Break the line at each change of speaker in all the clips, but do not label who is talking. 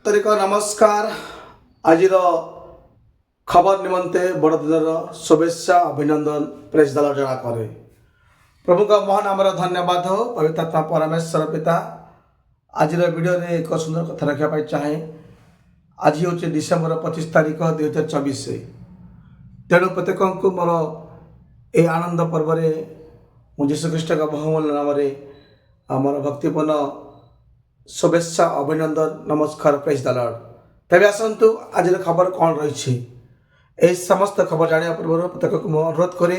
तरीक नमस्कार। आज खबर निमंते बड़ दिन शुभेच्छा अभिनंदन प्रेस दल जरा करे प्रभु का महान आमर धन्यवाद हो पवित्रता परमेश्वर पिता। आज वीडियो रे एक सुंदर कथा रखा चाहे। आज हूँ डिसेम्बर 25 तारीख 2024। तेणु प्रत्येक को मोर ये आनंद पर्व मु जीशुख्रीष्ट का बहुमूल्य नाम मोर भक्तिपूर्ण शुभेच्छा अभिनंदन नमस्कार प्रेज द लॉर्ड। तेज आसतु आज खबर कौन रही ए समस्त खबर जाना पूर्व प्रत्येक को अनुरोध करे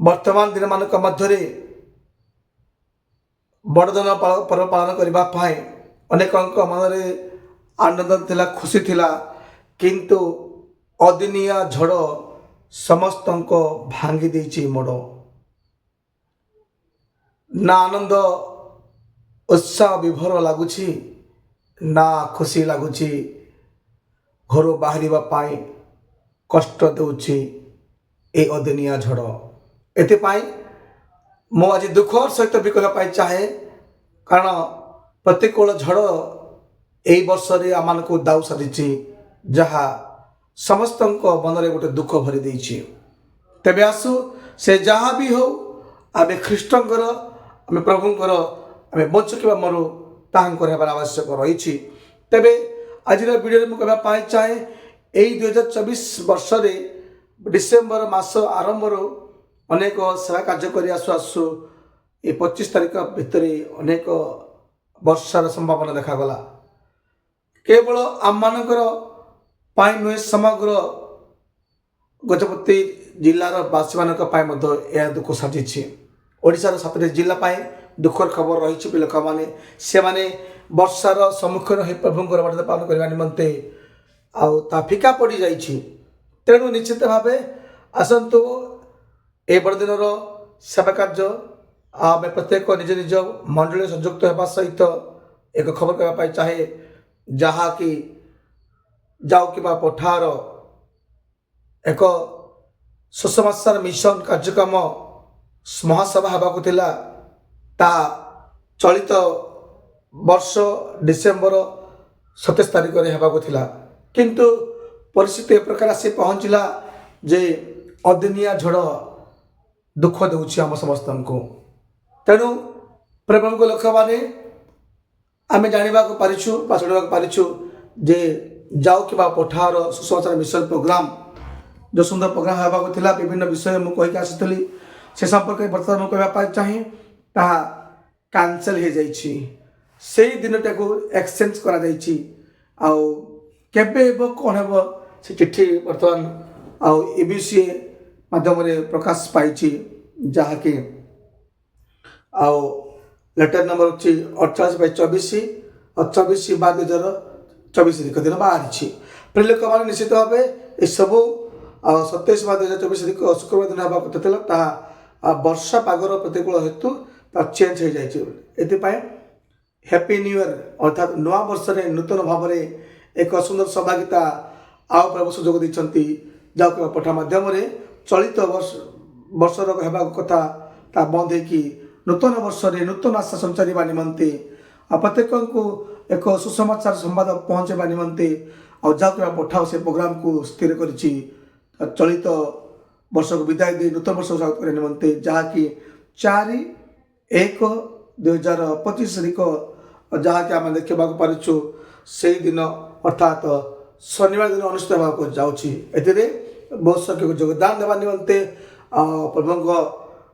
वर्तमान दिन मान मध्य बड़दिन पर्व पालन करने अनेक मन आनंद थिला खुशी थिला किंतु अदिनिया झड़ समस्त को भांगी देछि मोड़ ना आनंद उत्साह विभोर लगुच ना खुशी लगुच घर बाहर कष्ट दूची ए अदिनिया झड़। एपाई मु आज दुख सहित भी कहना चाहे कारण प्रतिकूल झड़ यही वर्ष आम को दाऊ साधी जहा समस्त मन में गोटे दुख भरी देछि। तेबे आसु से जहाँ भी हो आम ख्रीष्टर आम प्रभुंर आम बचुका मरु ताहर आवश्यक रही। तेबे आज वीडियो में कहना चाहे यही 2024 वर्ष डिसेम्बर मास आरंभ अनेक सेवा कार्य कर आसु आसु ये 25 तारीख भितर अनेक वर्षार संभावना देखागला। केवल आम मानकर नुहे समग्र गजपति जिलार बासी मान दुख साजिश। ओडिशार 7 जिला दुखर खबर रही लोक मैंने वर्षार सम्मुखीन हो प्रभुंर बरदान पालन करने निमंते आ फिका पड़ जा। तेणु निश्चित भाव आसतु ए बड़दिन सेवा कार्य आम प्रत्येक निज निज मंडली संयुक्त होगा सहित एक खबर करने चाहे जहाँकि जाऊ कि पठार एक सुसमाचार मिशन कार्यक्रम महासभा होगा ता चलित वर्ष डिसेम्बर 27 तारीख में होगा किंतु परिस्थिति एक प्रकार आसी पहुँचला जे अदिनिया झड़ दुख दूची आम समस्त को। तेणु प्रभु लोक मैंने आम जानवा पारिछु जे जाऊ कि पठार सुसमाचार मिशन प्रोग्राम जो सुंदर प्रोग्राम होगा विभिन्न विषय मुझे कहीकि आसी से संपर्क में बर्तमान मुझे कहना चाहे ताहा कैंसल हो जाइछि। से दिनटा को एक्सचेंज करा जाइछि आउ केबे हेबो कोन हेबो से चिट्ठी बर्तमान आउ एबीसी माध्यम प्रकाश पाई जहाँकि आउ लेटर नंबर अच्छी 48/24 और 24/2024 लिख दिन बाहरी प्रिय लोक मैंने निश्चित भाव ये सब 27/2024 शुक्रवार दिन हवा कथा था वर्षा पागर प्रतिकूल हेतु चेंज हो जाए। हैप्पी न्यू ईयर अर्थात नुआ वर्ष नूतन भाव एक सुंदर सहभागिता आउ प्रभु सुजोग देती जाऊ पठा मध्यम चलित वर्षर होगा कथा ता बंद हो नूतन वर्ष नूतन आशा संचार निमंते प्रत्येक को एक सुसमाचार संवाद पहुँचवा निमंते और जाऊ पठाओ से प्रोग्राम को स्थिर कर चलित वर्ष को विदाय दे नूतन वर्ष स्वागत करने निमंते जहाँकि 4/1/2025 तारीख जहाँकि आम देखा पारिछु से दिन अर्थात शनिवार दिन अनुष्ठित होगा जाऊँगी। बहुत संख्यक योगदान देवा निमंते प्रभु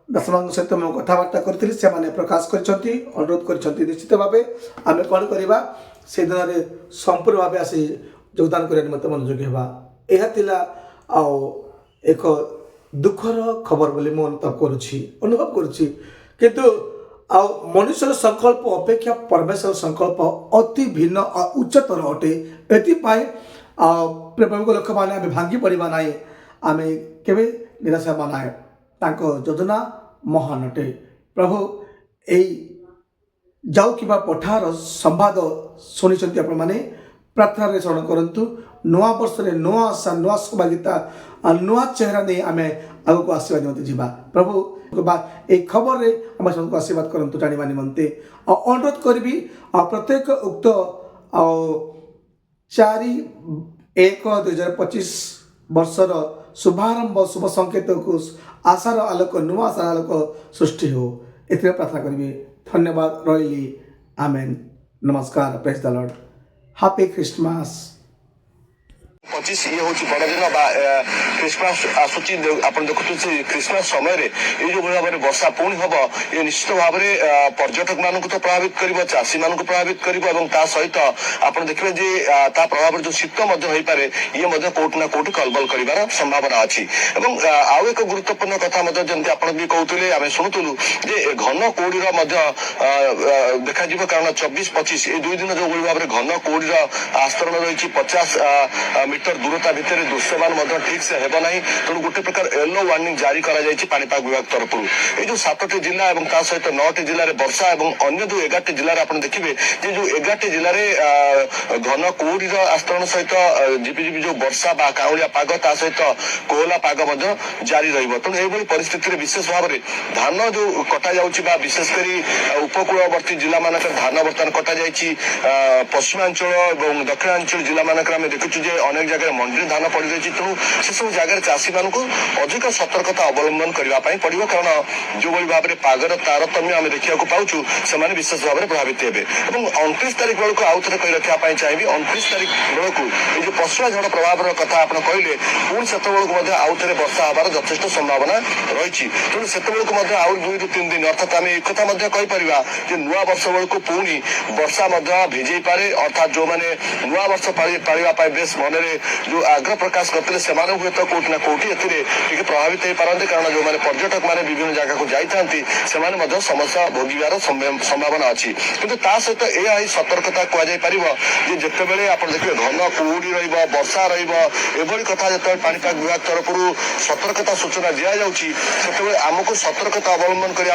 दर्शन सहित मुझे कथबार्ता करी से प्रकाश कर अनुरोध कर निश्चित भाव आम कौन करवा से दिन में संपूर्ण भाव आसी योगदान करने निमंते मनोयोगी होगा। यह एक दुखर खबर बोली मुझे अनुभव करुच्ची किंतु मनुष्यर संकल्प अपेक्षा परमेश्वर संकल्प अति भिन्न उच्चतर अटे। एपाई प्रभु लोक मैंने आम भांगी पड़ा ना आम केवे निराशा बनाए योजना महान अटे। प्रभु यही जाऊ कि पठार संवाद शुणी आपण मैंने प्रार्थना श्रवण करूँ ନୂଆ ବର୍ଷରେ ନୂଆ ଆଶା ନୂଆ ସୌଭାଗ୍ୟତା ନୂଆ ଚେହେରା ନେଇ ଆମେ ଆଗକୁ ଆସିବା ନିମନ୍ତେ ଯିବା। ପ୍ରଭୁ এই ଖବରରେ ଆମେ ସମସ୍ତଙ୍କୁ ଆଶୀର୍ବାଦ କରନ୍ତୁ ଜାଣିବା ନିମନ୍ତେ ଅନୁରୋଧ କରିବି। ପ୍ରତ୍ୟେକ ଉକ୍ତ 4/1/2025 ବର୍ଷର ଶୁଭାରମ୍ଭ ଶୁଭ ସଂକେତକୁ ଆଶାର ଆଲୋକ ନୂଆ ଆଶାର ଆଲୋକ ସୃଷ୍ଟି ହେଉ ଏଥିରେ ପ୍ରାର୍ଥନା କରିବି। ଧନ୍ୟବାଦ ରହିଲି। ଆମେନ୍। ନମସ୍କାର। ପ୍ରେଜ୍ ଦ ଲର୍ଡ। Happy Christmas.
25 ये हूँ बड़दिन बा क्रिसमस आसूची आप देखुचे क्रिसमस समय ये जो भाव में वर्षा पुणी हम ये निश्चित भाव में पर्यटक मान तो प्रभावित कर चाषी मान प्रभावित कर सहित आप देखिए जे प्रभाव जो शीत पारे ये कौटि ना कौटि कलबल कर संभावना अच्छी। आउ एक गुरुत्वपूर्ण कथा जमी आप भी कहते आम शुणुलु जे घन कौड़ी देखा कारण 24-25 ये 2 दिन जो भाव में घन कौड़ी आस्तरण रही 50 मीटर दूरता भितर दृश्यमान ठीक से हेब ना तेणु गोटे प्रकार येलो वार्निंग जारी कर पाणीपाग विभाग तरफ ये जो 7टी जिला और सहित 9टी जिले वर्षा और अन्य जो 11टी जिले आप देखिए जो 11टी जिले घन कौड़ी आस्तरण सहित झिपिझिपि जो वर्षा बा काउलिया पाग ता सहित कोहला पाग जारी तेणु यह परिस्थिति विशेष भाव में धान जो कटा जा विशेषकर उपकूलवर्ती जिला मान धान बर्तमान कटा जा पश्चिमांचल और दक्षिणांचल जिला मान देखुचु अनेक जगह मंडी धान पड़ रही तेणु से सब जगह चाषी मान अधिक सतर्कता अवलंबन करने पड़ो कारण जो भाव में पागर तारतम्य आम देखा पाऊँ से विशेष भाव में प्रभावित हे। 29 तारीख बेलू आउ थे कही रखा चाहिए 29 तारीख बेलू ये जो पश्चिमा झड़ प्रभाव कथा आप कहले पुणी से आउ थे वर्षा हबार यथेष संभावना रही तेणु से आउ 2-3 दिन अर्थात आम एक कहीपर नुआ वर्ष बेलू पुणी वर्षा भिजे पारे अर्थात जो मैंने नुआ वर्ष पालिबा बेस मन जो आग्रह प्रकाश करते हैं हुए तो कौटि ना कौटि ए प्रभावित हो पारते कारण जो मैंने पर्यटक मैंने विभिन्न जगह को जाती समस्या भोगार संभावना अच्छी किंतु ता सहित यह सतर्कता कहुपर जिते बड़े आप देखिए घन कुहुड़ी वर्षा रही कथा जो पाणीपाग विभाग तरफ सतर्कता सूचना दि जाऊँगी से आमको सतर्कता अवलंबन करने